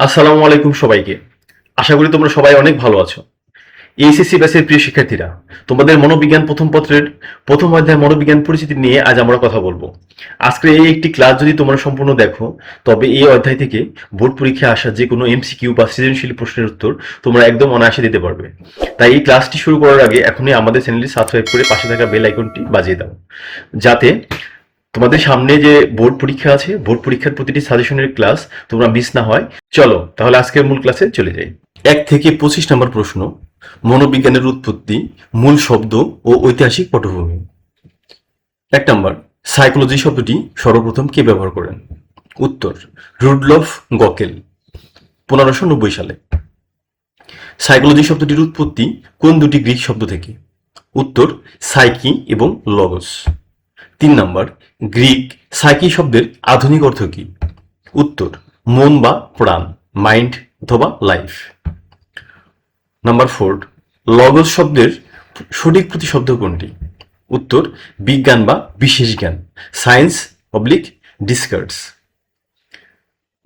আসসালামু আলাইকুম সবাইকে। আশা করি তোমরা সবাই অনেক ভালো আছো। এইচএসসি ব্যাচের প্রিয় শিক্ষার্থীরা, তোমাদের মনোবিজ্ঞান প্রথম পত্রের প্রথম অধ্যায় মনোবিজ্ঞান পরিচিতি নিয়ে আজ আমরা কথা বলবো। আজকের এই একটি ক্লাস যদি তোমরা সম্পূর্ণ দেখো, তবে এই অধ্যায় থেকে বোর্ড পরীক্ষায় আসা যে কোনো এমসিকিউ বা সৃজনশীল প্রশ্নের উত্তর তোমরা একদম অনায়াসে দিতে পারবে। তাই এই ক্লাসটি শুরু করার আগে এখনই আমাদের চ্যানেলটি সাবস্ক্রাইব করে পাশে থাকা বেল আইকনটি বাজিয়ে দাও, যাতে তোমাদের সামনে যে বোর্ড পরীক্ষা আছে, বোর্ড পরীক্ষার প্রতিটি সাজেশনের ক্লাস তোমরা মিস না হয়। চলো তাহলে আজকের মূল ক্লাসে চলে যাই। 1 থেকে 25 নম্বর প্রশ্ন, মনোবিজ্ঞানের উৎপত্তি, মূল শব্দ ও ঐতিহাসিক পটভূমি। 1 নম্বর, সাইকোলজি শব্দটি সর্বপ্রথম কে ব্যবহার করেন? উত্তর, রুডলফ গকেল, 1590 সালে। সাইকোলজি শব্দটির উৎপত্তি কোন দুটি গ্রিক শব্দ থেকে? উত্তর, সাইকি এবং লগোস। 3 নম্বর, গ্রিক সাইকি শব্দের আধুনিক অর্থ কি? উত্তর, মন বা প্রাণ, মাইন্ড অথবা লাইফ। নাম্বার 4, লগোস শব্দের সঠিক প্রতিশব্দ কোনটি? উত্তর, বিজ্ঞান বা বিশেষ জ্ঞান, সায়েন্স অবলিক ডিসকার্স।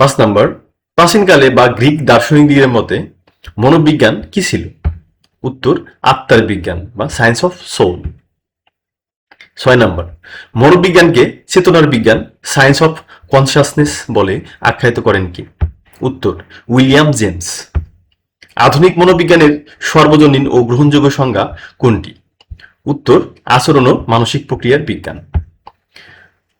5 নম্বর, প্রাচীনকালে বা গ্রিক দার্শনিকদের মতে মনোবিজ্ঞান কি ছিল? উত্তর, আত্মার বিজ্ঞান বা সায়েন্স অফ সোল। 6 নম্বর, মনোবিজ্ঞানকে চেতনার বিজ্ঞান, সায়েন্স অফ কনসাসনেস বলে আখ্যায়িত করেন কি? উত্তর, উইলিয়াম জেমস। আধুনিক মনোবিজ্ঞানের সর্বজনীন ও গ্রহণযোগ্য সংজ্ঞা কোনটি? উত্তর, আচরণ ও মানসিক প্রক্রিয়ার বিজ্ঞান।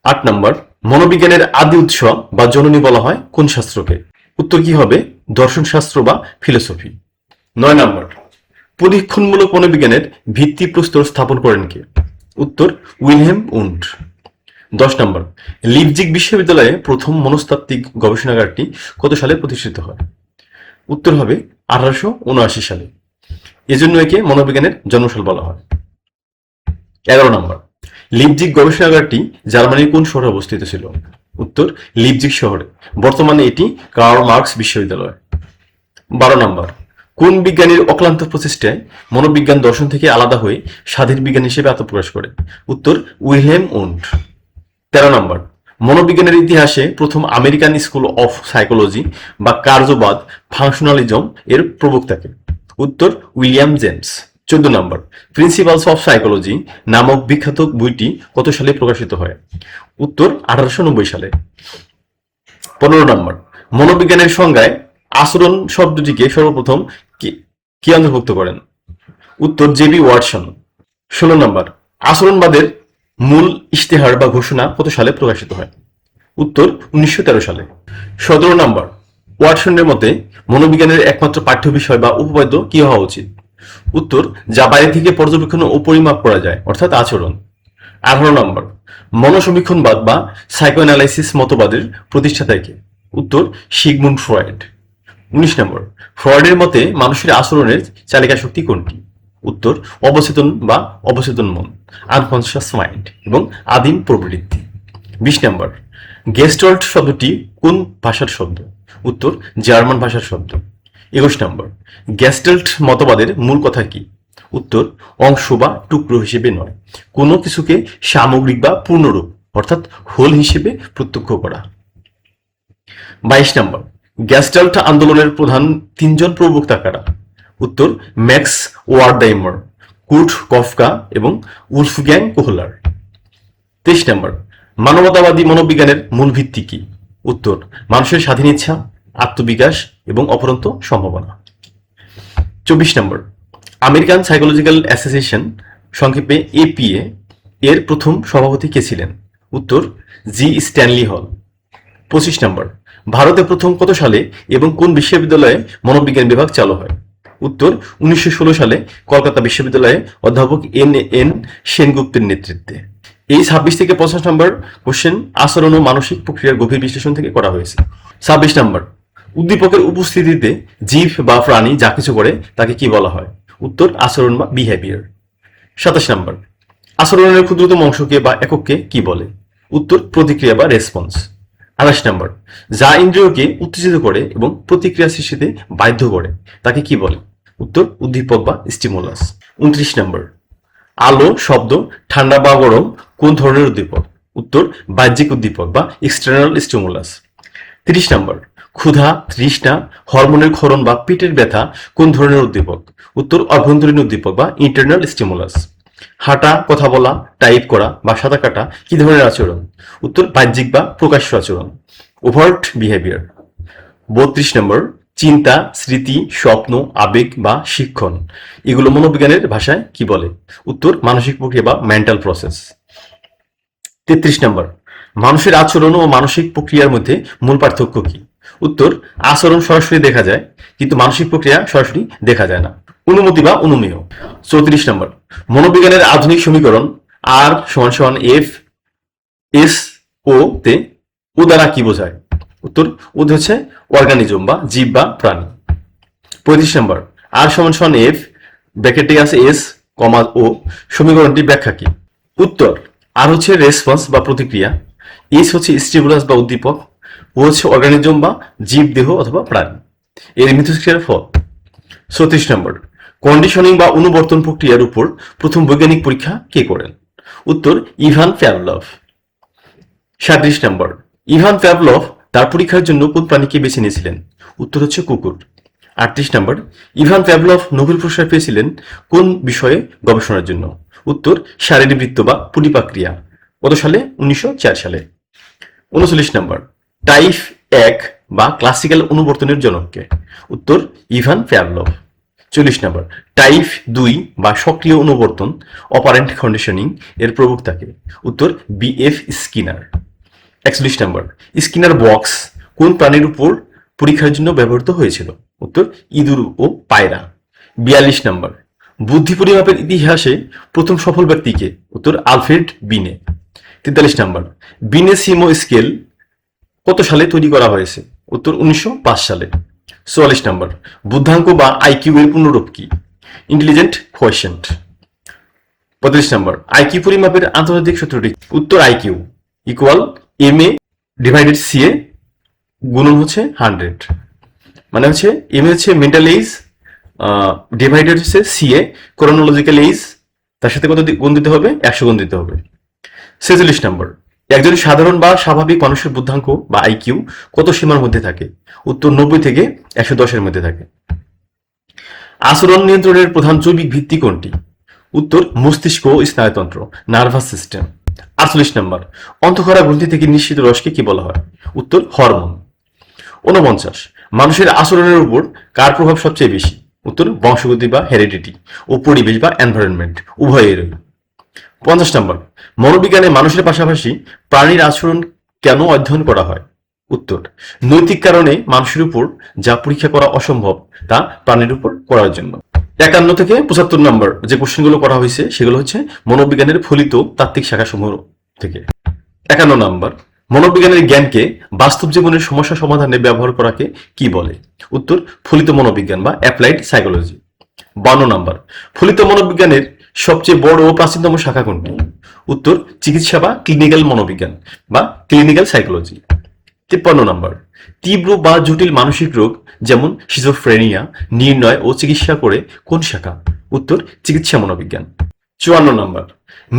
8 নম্বর, মনোবিজ্ঞানের আদি উৎস বা জননী বলা হয় কোন শাস্ত্রকে? উত্তর কি হবে? দর্শন শাস্ত্র বা ফিলোসফি। 9 নম্বর, পরীক্ষণমূলক মনোবিজ্ঞানের ভিত্তিপ্রস্তর স্থাপন করেন কে? উত্তর, উইলহেম উন্ড। 10 নম্বর, লিপজিগ বিশ্ববিদ্যালয়ে প্রথম মনস্তাত্ত্বিক গবেষণাগারটি কত সালে প্রতিষ্ঠিত হয়? উত্তর হবে 1879 সালে। এজন্য একে মনোবিজ্ঞানের জন্মসাল বলা হয়। 11 নম্বর, লিপজিগ গবেষণাগারটি জার্মানির কোন শহরে অবস্থিত ছিল? উত্তর, লিপজিগ শহরে। বর্তমানে এটি কার্ল মার্কস বিশ্ববিদ্যালয়। 12 নম্বর, কোন বিজ্ঞানীর অক্লান্ত প্রচেষ্টায় মনোবিজ্ঞান দর্শন থেকে আলাদা হয়ে স্বাধীন বিজ্ঞান হিসেবে আত্মপ্রকাশ করে? উত্তর, উইলহেম উন্ড। 13 নম্বর, মনোবিজ্ঞানের ইতিহাসে প্রথম আমেরিকান স্কুল অফ সাইকোলজি বা কার্যবাদ ফাংশনালিজম এর প্রবক্তাকে? উত্তর, William James. 14 number, principles of psychology নামক বিখ্যাত বইটি কত সালে প্রকাশিত হয়? উত্তর, 1890 সালে। 15 নম্বর, মনোবিজ্ঞানের সংজ্ঞায় আচরণ শব্দটিকে সর্বপ্রথম কে অন্তর্ভুক্ত করেন? উত্তর, জেবি ওয়াটসন। 16 নম্বর, আচরণবাদের মূল ইশতেহার বা ঘোষণা কত সালে প্রকাশিত হয়? উত্তর, 1913 সালে। 17 নম্বর, ওয়াটসনের মতে মনোবিজ্ঞানের একমাত্র পাঠ্য বিষয় বা উপপাদ্য কি হওয়া উচিত? উত্তর, যা বাইরে থেকে পর্যবেক্ষণ ও পরিমাপ করা যায়, অর্থাৎ আচরণ। 18 নম্বর, মনোসমীক্ষণবাদ বা সাইকোঅ্যানালাইসিস মতবাদের প্রতিষ্ঠাতা কে? উত্তর, সিগমুন্ড ফ্রয়েড। 19 নম্বর, ফ্রয়েডের মতে মানুষের আচরণের চালিকা শক্তি কোনটি? উত্তর, অবচেতন বা অবচেতন মন, আনকনসিয়াস মাইন্ড এবং আদিম প্রবৃত্তি। 20 নম্বর, গেস্টাল্ট শব্দটি কোন ভাষার শব্দ? উত্তর, জার্মান ভাষার শব্দ। 21 নম্বর, গেস্টাল্ট মতবাদের মূল কথা কি? উত্তর, অংশ বা টুকরো হিসেবে নয়, কোনো কিছুকে সামগ্রিক বা পূর্ণরূপ অর্থাৎ হোল হিসেবে প্রত্যক্ষ করা। 22 নম্বর, গ্যাস্টাল্ট আন্দোলনের প্রধান 3 জন প্রবক্তা কারা? উত্তর, ম্যাক্স ওয়ার্ডাইমার, কুর্ট কফকা এবং উলফগ্যাং কোহলার। 23 নম্বর, মানবতাবাদী মনোবিজ্ঞানের মূল ভিত্তি কি? উত্তর, মানুষের স্বাধীন ইচ্ছা, আত্মবিকাশ এবং অপরন্ত সম্ভাবনা। 24 নম্বর, আমেরিকান সাইকোলজিক্যাল অ্যাসোসিয়েশন সংক্ষেপে এপিএ এর প্রথম সভাপতি কে ছিলেন? উত্তর, জি স্ট্যানলি হল। 25 নম্বর, ভারতে প্রথম কত সালে এবং কোন বিশ্ববিদ্যালয়ে মনোবিজ্ঞান বিভাগ চালু হয়? উত্তর, 1916 সালে কলকাতা বিশ্ববিদ্যালয়ে অধ্যাপক এন সেনগুপ্তের নেতৃত্বে। এই 26 থেকে 50 নম্বর কোশ্চেন আচরণ ও মানসিক প্রক্রিয়ার গভীর বিশ্লেষণ থেকে করা হয়েছে। 26 নম্বর, উদ্দীপকের উপস্থিতিতে জীব বা প্রাণী যা কিছু করে তাকে কি বলা হয়? উত্তর, আচরণ বা বিহেভিয়ার। 27 নম্বর, আচরণের ক্ষুদ্রতম অংশকে বা একককে কি বলে? উত্তর, প্রতিক্রিয়া বা রেসপন্স। 28 নম্বর, যা ইন্দ্রিয়কে উত্তেজিত করে এবং প্রতিক্রিয়া সৃষ্টিতে বাধ্য করে তাকে কি বলে? উত্তর, উদ্দীপক বা স্টিমুলাস। 29 নম্বর, আলো, শব্দ, ঠান্ডা বা গরম কোন ধরনের উদ্দীপক? উত্তর, বাহ্যিক উদ্দীপক বা এক্সটার্নাল স্টিমুলাস। 30 নম্বর, ক্ষুধা, তৃষ্ণা, হরমোনের ক্ষরণ বা পেটের ব্যথা কোন ধরনের উদ্দীপক? উত্তর অভ্যন্তরীণ উদ্দীপক বা ইন্টারনাল স্টিমুলাস। হাঁটা, কথা বলা, টাইপ করা বা সাঁতার কাটা কি ধরনের আচরণ? উত্তর বাহ্যিক বা প্রকাশ্য আচরণ, ওভার্ট বিহেভিয়ার। 32 নম্বর, চিন্তা, স্মৃতি, স্বপ্ন, আবেগ বা শিক্ষণ এগুলো মনোবিজ্ঞানের ভাষায় কি বলে? উত্তর মানসিক প্রক্রিয়া বা মেন্টাল প্রসেস। 33 নম্বর, মানুষের আচরণ ও মানসিক প্রক্রিয়ার মধ্যে মূল পার্থক্য কি? উত্তর আচরণ সরাসরি দেখা যায় কিন্তু মানসিক প্রক্রিয়া সরাসরি দেখা যায় না। অনুমতি বা অনুমেয়। 34 নম্বর, মনোবিজ্ঞানের আধুনিক সমীকরণ আর সমান সমান এফ এস ও তে ও দ্বারা কি বোঝায়? উত্তর ও হচ্ছে অর্গানিজম বা জীব বা প্রাণী। 35 নম্বর, আর সমান সমান এফ ব্র্যাকেটে আছে এস কমা ও সমীকরণটি ব্যাখ্যা কি? উত্তর আর হচ্ছে রেসপন্স বা প্রতিক্রিয়া, এস হচ্ছে স্টিমুলাস বা উদ্দীপক, ও হচ্ছে অর্গানিজম বা জীব দেহ অথবা প্রাণী, এর মিথস্ক্রিয়ার ফল। 36 নম্বর, কন্ডিশনিং বা অনুবর্তন প্রক্রিয়ার উপর প্রথম বৈজ্ঞানিক পরীক্ষা কে করেন? উত্তর ইভান প্যাভলভ। 37 নম্বর, ইভান প্যাভলভ তার পরীক্ষার জন্য কোন প্রাণীকে বেছে নিয়েছিলেন? উত্তর হচ্ছে কুকুর। 38 নম্বর, ইভান প্যাভলভ নোবেল পুরস্কার পেয়েছিলেন কোন বিষয়ে গবেষণার জন্য? উত্তর শারীরবৃত্ত বা পরিপাক্রিয়া। কত সালে? 1904 সালে। 39 নম্বর, টাইপ 1 বা ক্লাসিক্যাল অনুবর্তনের জনককে? উত্তর ইভান প্যাভলভ। 40 নম্বর, টাইপ 2 বা সক্রিয় অনুবর্তন অপারেন্ট কন্ডিশনিং এর প্রবক্তাকে? উত্তর বিএফ স্কিনার। 41 নম্বর, স্কিনার বক্স কোন প্রাণীর উপর পরীক্ষার জন্য ব্যবহৃত হয়েছিল? উত্তর ইঁদুর ও পায়রা। 42 নম্বর, বুদ্ধি পরিমাপের ইতিহাসে প্রথম সফল ব্যক্তি কে? উত্তর আলফ্রেড বিনে। 43 নম্বর, বিনে সিমো স্কেল কত সালে তৈরি করা হয়েছে? উত্তর 1905 সালে। 44 নম্বর, বুদ্ধাঙ্ক বা আইকিউ এর পূর্ণরূপ কি? ইন্টেলিজেন্ট কোয়েশ্চেন্ট। 35 নম্বর, আইকিউ পরিমাপের আন্তর্জাতিক সূত্রটি? উত্তর IQ equal M A divided C এ গুণন হচ্ছে 100, মানে হচ্ছে এম এ হচ্ছে মেন্টাল এজ ডিভাইডেড হচ্ছে সি এ ক্রোনোলজিক্যাল এজ, তার সাথে কত গুণ দিতে হবে? 100 গুণ দিতে হবে। 46 নম্বর, একজন সাধারণ বা স্বাভাবিক মানুষের বুদ্ধাঙ্ক বা আইকিউ কত সীমার মধ্যে থাকে? উত্তর 90 থেকে 110 এর মধ্যে থাকে। আচরণ নিয়ন্ত্রণের প্রধান জৈবিক ভিত্তি কোনটি? উত্তর মস্তিষ্ক ও স্নায়ুতন্ত্র, নার্ভাস সিস্টেম। 48 নম্বর, অন্তঃক্ষরা গ্রন্থি থেকে নিঃসৃত রসকে কি বলা হয়? উত্তর হরমোন। 49, মানুষের আচরণের উপর কার প্রভাব সবচেয়ে বেশি? উত্তর বংশগতি বা হেরিডিটি ও পরিবেশ বা এনভায়রনমেন্ট উভয়ের। 50 নম্বর, মনোবিজ্ঞানে মানুষের পাশাপাশি প্রাণীর আচরণ কেন অধ্যয়ন করা হয়? উত্তর নৈতিক কারণে মানুষের উপর যা পরীক্ষা করা অসম্ভব তা প্রাণীর উপর করার জন্য। 51 থেকে 75 নম্বর যে কোশ্চেনগুলো করা হয়েছে সেগুলো হচ্ছে মনোবিজ্ঞানের ফলিত তাত্ত্বিক শাখাসমূহ থেকে। 51 নম্বর, মনোবিজ্ঞানের জ্ঞানকে বাস্তব জীবনের সমস্যা সমাধানে ব্যবহার করাকে কি বলে? উত্তর ফলিত মনোবিজ্ঞান বা অ্যাপ্লাইড সাইকোলজি। 52 নম্বর, ফলিত মনোবিজ্ঞানের সবচেয়ে বড় ও প্রাচীনতম শাখা কোনটি? উত্তর চিকিৎসা বা ক্লিনিক্যাল মনোবিজ্ঞান বা ক্লিনিক্যাল সাইকোলজি। 53 নম্বর, তীব্র বা জটিল মানসিক রোগ যেমন সিজোফ্রেনিয়া নির্ণয় ও চিকিৎসা করে কোন শাখা? উত্তর চিকিৎসা মনোবিজ্ঞান। 54 নম্বর,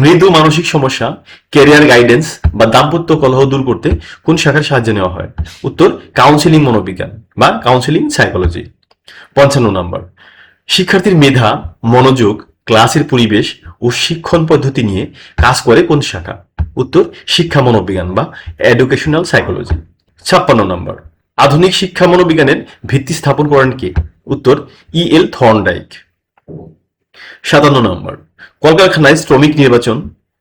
মৃদু মানসিক সমস্যা, ক্যারিয়ার গাইডেন্স বা দাম্পত্য কলহ দূর করতে কোন শাখার সাহায্য নেওয়া হয়? উত্তর কাউন্সিলিং মনোবিজ্ঞান বা কাউন্সিলিং সাইকোলজি। 55 নম্বর, শিক্ষার্থীর মেধা, মনোযোগ, ক্লাসের পরিবেশ ও শিক্ষণ পদ্ধতি নিয়ে কাজ করে কোন শাখা? উত্তর শিক্ষা মনোবিজ্ঞান বা এডুকেশনাল সাইকোলজি। 56 নম্বর, আধুনিক শিক্ষা মনোবিজ্ঞানের ভিত্তি স্থাপন করেন কে? উত্তর ই.এল. থর্নডাইক। 57 নম্বর, কলকারখানায় শ্রমিক নির্বাচন,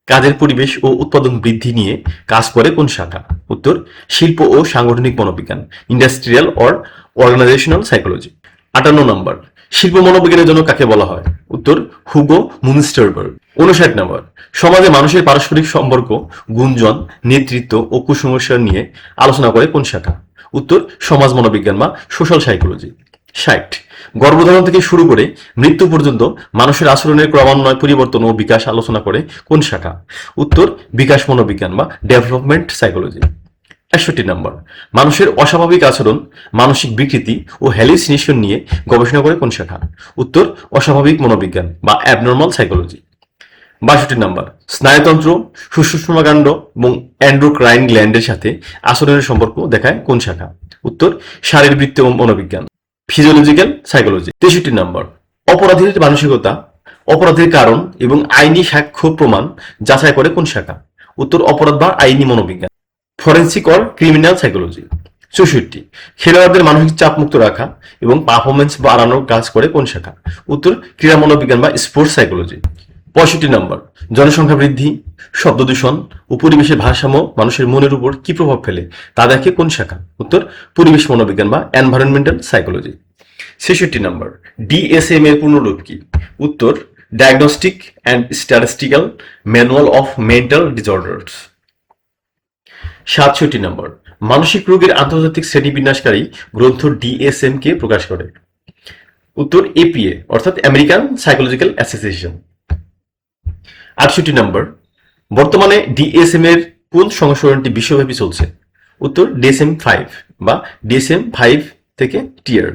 কাজের পরিবেশ ও উৎপাদন বৃদ্ধি নিয়ে কাজ করে কোন শাখা? উত্তর শিল্প ও সাংগঠনিক মনোবিজ্ঞান, ইন্ডাস্ট্রিয়াল অর অর্গানাইজেশনাল সাইকোলজি। 58 নম্বর, শিল্প মনোবিজ্ঞানের জন্য কাকে বলা হয়? উত্তর হুগো মুনস্টারবার্গ। 59 নম্বর, সমাজে মানুষের পারস্পরিক সম্পর্ক, গুঞ্জন, নেতৃত্ব ও কুসংস্কার নিয়ে আলোচনা করে কোন শাখা? উত্তর সমাজ মনোবিজ্ঞান বা সোশ্যাল সাইকোলজি। 60, গর্ভধারণ থেকে শুরু করে মৃত্যু পর্যন্ত মানুষের আচরণের ক্রমান্বয় পরিবর্তন ও বিকাশ আলোচনা করে কোন শাখা? উত্তর বিকাশ মনোবিজ্ঞান বা ডেভেলপমেন্ট সাইকোলজি। 61 নম্বর, মানুষের অস্বাভাবিক আচরণ, মানসিক বিকৃতি ও হ্যালুসিনেশন নিয়ে গবেষণা করে কোন শাখা? উত্তর অস্বাভাবিক মনোবিজ্ঞান বা অ্যাবনর্মাল সাইকোলজি। 62 নাম্বার, স্নায়ুতন্ত্র, সুষুম্নাকাণ্ড এবং অ্যান্ড্রোক্রাইন গ্ল্যান্ডের সাথে আচরণের সম্পর্ক দেখায় কোন শাখা? উত্তর শারীরবৃত্তীয় ও মনোবিজ্ঞান, ফিজিওলজিক্যাল সাইকোলজি। 63 নাম্বার, অপরাধীর মানসিকতা, অপরাধের কারণ এবং আইনি সাক্ষ্য প্রমাণ যাচাই করে কোন শাখা? উত্তর অপরাধ বা আইনি মনোবিজ্ঞান, ফরেন্সিক অর ক্রিমিনাল সাইকোলজি। 64, খেলোয়াড়দের মানসিক চাপ মুক্ত রাখা এবং পারফরমেন্স বাড়ানোর কাজ করে কোন শাখা? উত্তর ক্রীড়া মনোবিজ্ঞান বা স্পোর্টস সাইকোলজি। 65 নাম্বার, জনসংখ্যা বৃদ্ধি, শব্দ দূষণ ও পরিবেশের ভারসাম্য মানুষের মনের উপর কি প্রভাব ফেলে তা দেখে কোন শাখা? উত্তর পরিবেশ মনোবিজ্ঞান বা এনভায়রনমেন্টাল সাইকোলজি। 66 নাম্বার, ডিএসএম এর পূর্ণরূপ কি? উত্তর diagnostic and statistical manual of mental disorders. 67 number, মানসিক রোগের আন্তর্জাতিক শ্রেণীবিন্যাসকারী গ্রন্থ ডিএসএম কে প্রকাশ করে? উত্তর এপিএ অর্থাৎ আমেরিকান সাইকোলজিক্যাল অ্যাসোসিয়েশন। 68 নাম্বার, বর্তমানে ডিএসএম এর কোন সংস্করণটি বিশ্বব্যাপী চলছে? উত্তর ডিএসএম 5 বা ডিএসএম 5 থেকে টিয়ার।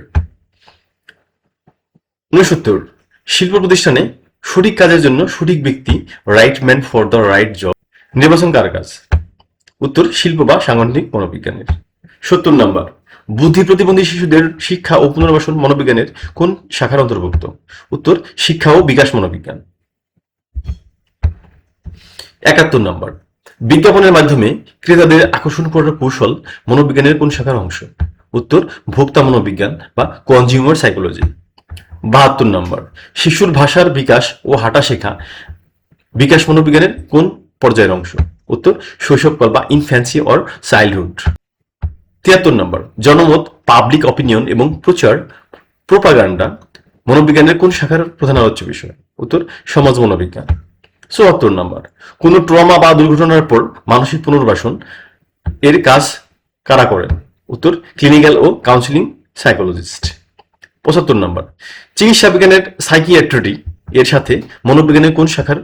69, শিল্প প্রতিষ্ঠানে সঠিক কাজের জন্য সঠিক ব্যক্তি, right man for the right job নির্বাচন কার কাজ? উত্তর শিল্প বা সাংগঠনিক মনোবিজ্ঞানের। 70 নাম্বার, বুদ্ধি প্রতিবন্ধী শিশুদের শিক্ষা ও পুনর্বাসন মনোবিজ্ঞানের কোন শাখার অন্তর্ভুক্ত? উত্তর শিক্ষা ও বিকাশ মনোবিজ্ঞান। 71 নাম্বার, বিজ্ঞাপনের মাধ্যমে ক্রেতাদের আকর্ষণ করার কৌশল মনোবিজ্ঞানের কোন শাখার অংশ? উত্তর ভোক্তা মনোবিজ্ঞান বা কনজিউমার সাইকোলজি। 72 নাম্বার, শিশুর ভাষার বিকাশ ও হাঁটা শেখা বিকাশ মনোবিজ্ঞানের কোন পর্যায়ের অংশ? উত্তর শৈশবকাল বা ইনফ্যান্সি অর চাইল্ডহুড। 73 নাম্বার, জনমত, পাবলিক অপিনিয়ন এবং প্রচার প্রোপাগান্ডা মনোবিজ্ঞানের কোন শাখার প্রধান আলোচ্য বিষয়? উত্তর সমাজ মনোবিজ্ঞান। 74 নাম্বার, কোন ট্রমা বা দুর্ঘটনার পর মানসিক পুনর্বাসন এর কাজ কারা করেন? উত্তর ক্লিনিক্যাল ও কাউন্সিলিং সাইকোলজিস্ট। 75 নাম্বার, চিকিৎসা বিজ্ঞানের সাইকিয়াট্রি এর সাথে মনোবিজ্ঞানের কোন শাখার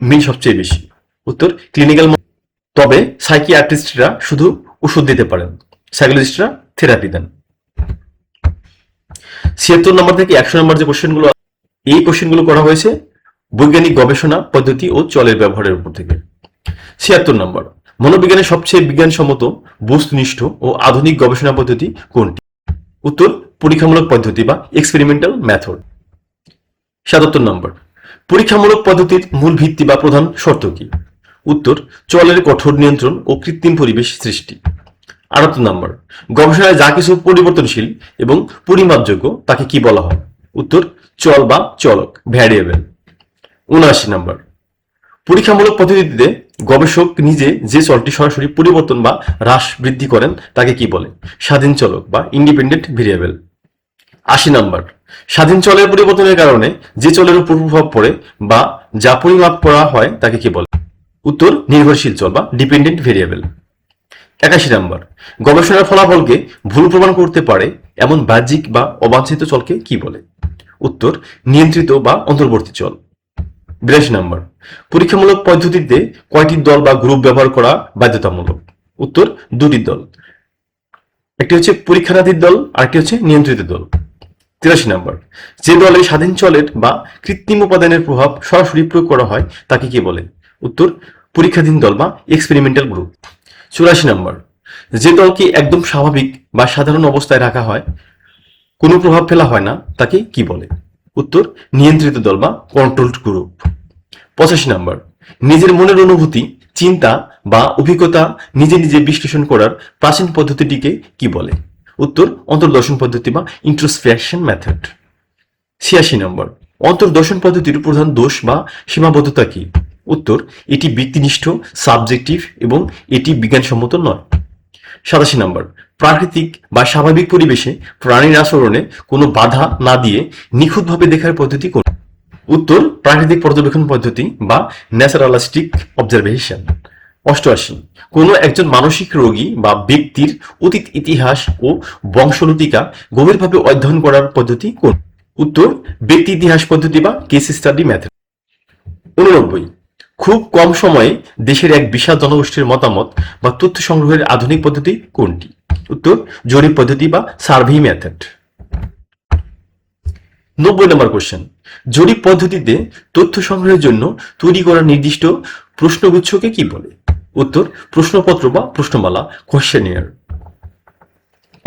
মিল সবচেয়ে বেশি? উত্তর ক্লিনিক্যাল। তবে সাইকিয়াট্রিস্টরা শুধু ওষুধ দিতে পারেন, সাইকোলজিস্টরা থেরাপি দেন। 76 নাম্বার থেকে 100 নাম্বার যে কোশ্চেনগুলো, এই কোশ্চেনগুলো করা হয়েছে বৈজ্ঞানিক গবেষণা পদ্ধতি ও চলের ব্যবহারের উপর থেকে। 76 নাম্বার, মনোবিজ্ঞানের সবচেয়ে বিজ্ঞানসম্মত, বস্তুনিষ্ঠ ও আধুনিক গবেষণা পদ্ধতি কোনটি? উত্তর পরীক্ষামূলক পদ্ধতি বা এক্সপেরিমেন্টাল মেথড। 77 নাম্বার, পরীক্ষামূলক পদ্ধতির মূল ভিত্তি বা প্রধান শর্ত কি? উত্তর চলের কঠোর নিয়ন্ত্রণ ও কৃত্রিম পরিবেশ সৃষ্টি। 78 নাম্বার, গবেষণায় যা কিছু পরিবর্তনশীল এবং পরিমাপযোগ্য তাকে কি বলা হয়? উত্তর চল বা চলক, ভ্যারিয়েবল। 79 নাম্বার, পরীক্ষামূলক পদ্ধতিতে গবেষক নিজে যে চলটি সরাসরি পরিবর্তন বা হ্রাস বৃদ্ধি করেন তাকে কি বলে? স্বাধীন চলক বা ইন্ডিপেন্ডেন্ট ভেরিয়েবল। 80 নাম্বার, স্বাধীন চলের পরিবর্তনের কারণে যে চলের উপর প্রভাব পড়ে বা যা পরিমাপ করা হয় তাকে কি বলে? উত্তর নির্ভরশীল চল বা ডিপেন্ডেন্ট ভেরিয়েবল। 81 নাম্বার, গবেষণার ফলাফলকে ভুল প্রমাণ করতে পারে এমন বাহ্যিক বা অবাঞ্ছিত চলকে কি বলে? উত্তর নিয়ন্ত্রিত বা অন্তর্বর্তী চল। 82 নাম্বার, পরীক্ষামূলক পদ্ধতিতে কয়টি দল বা গ্রুপ ব্যবহার করা বাধ্যতামূলক? উত্তর দুটি দল, একটি হচ্ছে পরীক্ষানাধীন দল আর একটি হচ্ছে নিয়ন্ত্রিত দল। 83 নাম্বার, যে দলে স্বাধীন চলের বা কৃত্রিম উপাদানের প্রভাব সরাসরি প্রয়োগ করা হয় তাকে কি বলে? উত্তর পরীক্ষাধীন দল বা এক্সপেরিমেন্টাল গ্রুপ। 84 নাম্বার, যে দলকে একদম স্বাভাবিক বা সাধারণ অবস্থায় রাখা হয়, কোনো প্রভাব ফেলা হয় না তাকে কি বলে? উত্তর নিয়ন্ত্রিত দল বা কন্ট্রোলড গ্রুপ। 85 নাম্বার, নিজের মনের অনুভূতি, চিন্তা বা অভিজ্ঞতা নিজে নিজে বিশ্লেষণ করার প্রাচীন পদ্ধতিটিকে কি বলে? উত্তর অন্তর্দর্শন পদ্ধতি বা ইন্ট্রোস্পেকশন মেথড। 86 নাম্বার, অন্তর্দর্শন পদ্ধতির প্রধান দোষ বা সীমাবদ্ধতা কি? উত্তর এটি ব্যক্তিনিষ্ঠ, সাবজেক্টিভ এবং এটি বিজ্ঞানসম্মত নয়। 87 নাম্বার, প্রাকৃতিক বা স্বাভাবিক পরিবেশে প্রাণীর আচরণে কোনো বাধা না দিয়ে নিখুঁতভাবে দেখার পদ্ধতি কোন? উত্তর প্রাকৃতিক পর্যবেক্ষণ পদ্ধতি বা ন্যাচারালিস্টিক অবজারভেশন। 88, কোনো একজন মানসিক রোগী বা ব্যক্তির অতীত ইতিহাস ও বংশলতিকা গভীরভাবে অধ্যয়ন করার পদ্ধতি কোন? উত্তর ব্যক্তি ইতিহাস পদ্ধতি বা কেস স্টাডি মেথড। 89, খুব কম সময়ে দেশের এক বিশাল জনগোষ্ঠীর মতামত বা তথ্য সংগ্রহের আধুনিক পদ্ধতি কোনটি? উত্তর জরিপ পদ্ধতি বা সার্ভে মেথড। 90 নম্বর কোশ্চেন, জরিপ পদ্ধতিতে তথ্য সংগ্রহের জন্য তৈরি করা নির্দিষ্ট প্রশ্নগুচ্ছকে কি বলে? উত্তর, প্রশ্নপত্র বা প্রশ্নমালা, কোয়েশ্চেনিয়ার।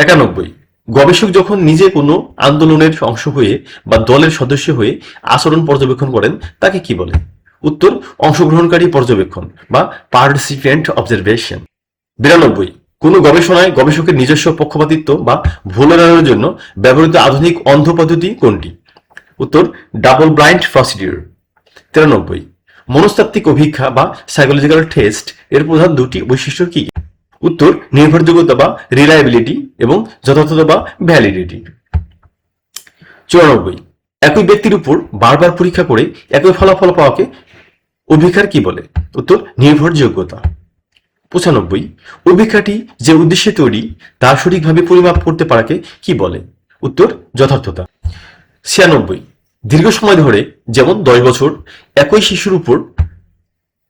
91, গবেষক যখন নিজে কোনো আন্দোলনের অংশ হয়ে বা দলের সদস্য হয়ে আচরণ পর্যবেক্ষণ করেন তাকে কি বলে? উত্তর, অংশগ্রহণকারী পর্যবেক্ষণ বা পার্টিসিপেন্ট অবজারভেশন। 92, কোনো গবেষণায় গবেষকের নিজস্ব পক্ষপাতিত্ব বা ভুল এড়ানোর জন্য ব্যবহৃত আধুনিক অন্ধ পদ্ধতি কোনটি? উত্তর, ডাবল ব্লাইন্ড প্রসিডিউর। 93, মনস্তাত্ত্বিক অভিক্ষা বা সাইকোলজিক্যাল টেস্ট এর প্রধান দুটি বৈশিষ্ট্য কি? উত্তর, নির্ভরযোগ্যতা বা রিলায়েবিলিটি এবং যথার্থতা বা ভ্যালিডিটি। 94, একই ব্যক্তির উপর বারবার পরীক্ষা করে একই ফলাফল পাওয়াকে অভিক্ষার কি বলে? উত্তর, নির্ভরযোগ্যতা। 95, অভিক্ষাটি যে উদ্দেশ্যে তৈরি তা সঠিকভাবে পরিমাপ করতে পারাকে কি বলে? উত্তর, যথার্থতা। 96, দীর্ঘ সময় ধরে যেমন 10 বছর একই শিশুর উপর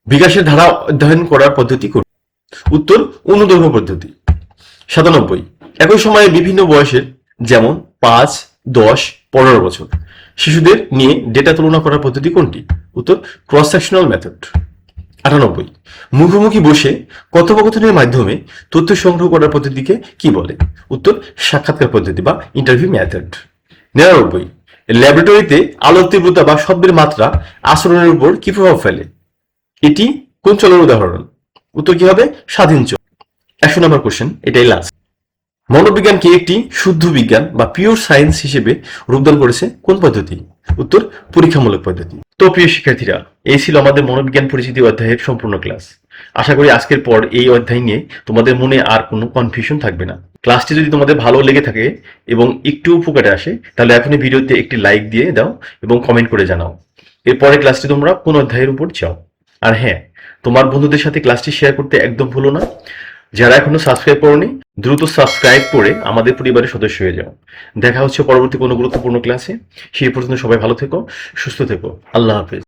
বিকাশের ধারা অধ্যয়ন করার পদ্ধতি কোনটি? উত্তর, অনুদৈর্ঘ্য পদ্ধতি। 97, একই সময়ে বিভিন্ন বয়সের যেমন 5, 10, 15 বছর শিশুদের নিয়ে ডেটা তুলনা করার পদ্ধতি কোনটি? উত্তর, ক্রস সেকশনাল মেথড। 98, মুখোমুখি বসে কথোপকথনের মাধ্যমে তথ্য সংগ্রহ করার পদ্ধতিকে কি বলে? উত্তর, সাক্ষাৎকার পদ্ধতি বা ইন্টারভিউ মেথড। 99, ল্যাবরেটরিতে আলোর তীব্রতা বা শব্দের মাত্রা আচরণের উপর কি প্রভাব ফেলে? এটি কোন চলের উদাহরণ? উত্তর কি হবে? স্বাধীন চল। 100 নম্বর কোশ্চেন, এটাই লাস্ট। মনোবিজ্ঞানকে একটি শুদ্ধ বিজ্ঞান বা পিওর সায়েন্স হিসেবে রূপদান করেছে কোন পদ্ধতি? উত্তর, পরীক্ষামূলক পদ্ধতি। তো প্রিয় শিক্ষার্থীরা, এই ছিল আমাদের মনোবিজ্ঞান পরিচিতি অধ্যায়ের সম্পূর্ণ ক্লাস। আশা করি আজকের পর এই অধ্যায় নিয়ে তোমাদের মনে আর কোনো কনফিউশন থাকবে না। ক্লাসটি যদি তোমাদের ভালো লেগে থাকে এবং একটু উপকারে আসে তাহলে এখনই ভিডিওতে একটি লাইক দিয়ে দাও এবং কমেন্ট করে জানাও এরপরে ক্লাসটি তোমরা কোন অধ্যায়ের উপর চাও। আর হ্যাঁ, তোমার বন্ধুদের সাথে ক্লাসটি শেয়ার করতে একদম ভুলো না। যারা এখনো সাবস্ক্রাইব করোনি দ্রুত সাবস্ক্রাইব করে আমাদের পরিবারের সদস্য হয়ে যাও। দেখা হচ্ছে পরবর্তী কোনো গুরুত্বপূর্ণ ক্লাসে। সেই পর্যন্ত সবাই ভালো থেকো, সুস্থ থেকো। আল্লাহ হাফেজ।